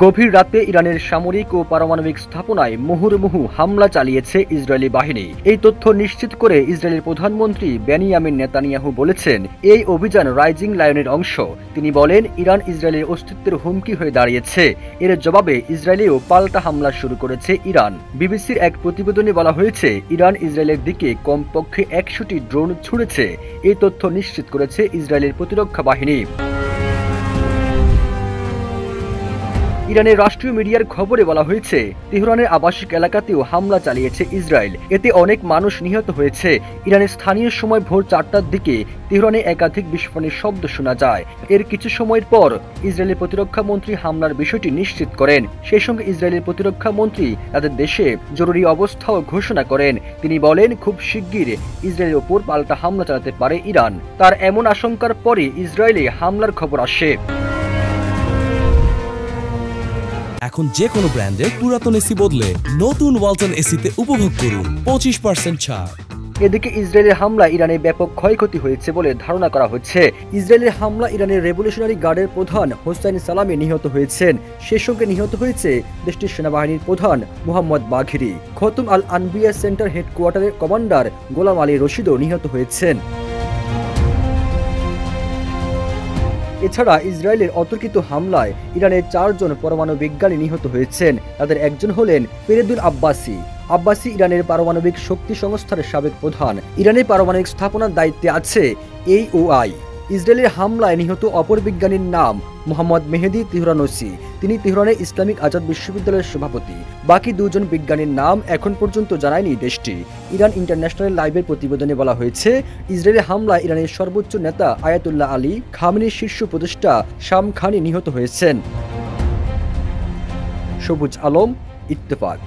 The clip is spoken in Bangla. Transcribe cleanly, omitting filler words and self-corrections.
গভীর রাতে ইরানের সামরিক ও পারমাণবিক স্থাপনায় মুহুর্মুহু হামলা চালিয়েছে ইসরায়েলি বাহিনী। এই তথ্য নিশ্চিত করে ইসরায়েলের প্রধানমন্ত্রী বেনিয়ামিন নেতানিয়াহু বলেছেন, এই অভিযান রাইজিং লায়নের অংশ। তিনি বলেন, ইরান ইসরায়েলের অস্তিত্বের হুমকি হয়ে দাঁড়িয়েছে। এর জবাবে ইসরায়েলেও পাল্টা হামলা শুরু করেছে ইরান। বিবিসির এক প্রতিবেদনে বলা হয়েছে, ইরান ইসরায়েলের দিকে কমপক্ষে ১০০টি ড্রোন ছুড়েছে। এই তথ্য নিশ্চিত করেছে ইসরায়েলের প্রতিরক্ষা বাহিনী। ইরানের রাষ্ট্রীয় মিডিয়ার খবরে বলা হয়েছে, তেহরানের আবাসিক এলাকাতেও হামলা চালিয়েছে ইসরায়েল। এতে অনেক মানুষ নিহত হয়েছে। ইরানের স্থানীয় সময় ভোর ৪টার দিকে তেহরানে একাধিক বিস্ফোরণের শব্দ শোনা যায়। এর কিছু সময়ের পর ইসরায়েলের প্রতিরক্ষা মন্ত্রী হামলার বিষয়টি নিশ্চিত করেন। সেই সঙ্গে ইসরায়েলের প্রতিরক্ষা মন্ত্রী তাদের দেশে জরুরি অবস্থাও ঘোষণা করেন। তিনি বলেন, খুব শিগগির ইসরায়েলের ওপর পাল্টা হামলা চালাতে পারে ইরান। তার এমন আশঙ্কার পরে ইসরায়েলে হামলার খবর আসে। এখন যে কোনো ব্র্যান্ডের পুরাতন এসি বদলে নতুন ওয়ালটন এসিতে উপভোগ করুন 25% ছাড়। এদিকে ইসরায়েলের হামলা ইরানে ব্যাপক ক্ষয়ক্ষতি হয়েছে বলে ধারণা করা হচ্ছে। ইসরায়েলের হামলা ইরানের রেভলিউশনারি গার্ডের প্রধান হোসাইন সালামি নিহত হয়েছেন। সেই সঙ্গে নিহত হয়েছে দেশটির সেনাবাহিনীর প্রধান মুহাম্মদ বাঘিরি। খতম আল আনবিয়া সেন্টার হেডকোয়ার্টারের কমান্ডার গোলাম আলী রশিদও নিহত হয়েছেন। এছাড়া ইসরায়েলের অতর্কিত হামলায় ইরানের ৪ জন পরমাণু বিজ্ঞানী নিহত হয়েছেন। তাদের একজন হলেন ফেরেদুল আব্বাসি। আব্বাসি ইরানের পারমাণবিক শক্তি সংস্থার সাবেক প্রধান। ইরানের পারমাণবিক স্থাপনার দায়িত্বে আছে AOI। ইসরায়েলের হামলায় নিহত অপর বিজ্ঞানীর নাম মোহাম্মদ মেহেদি তেহরানসি। তিনি তেহরানের ইসলামিক আজাদ বিশ্ববিদ্যালয়ের সভাপতি। বাকি 2 জন বিজ্ঞানীর নাম এখন পর্যন্ত জানায়নি দেশটি। ইরান ইন্টারন্যাশনাল লাইভের প্রতিবেদনে বলা হয়েছে, ইসরায়েলের হামলায় ইরানের সর্বোচ্চ নেতা আয়াতুল্লাহ আলী খামেনির শীর্ষ উপদেষ্টা শামখানি নিহত হয়েছেন। সবুজ আলম, ইত্তেফাক।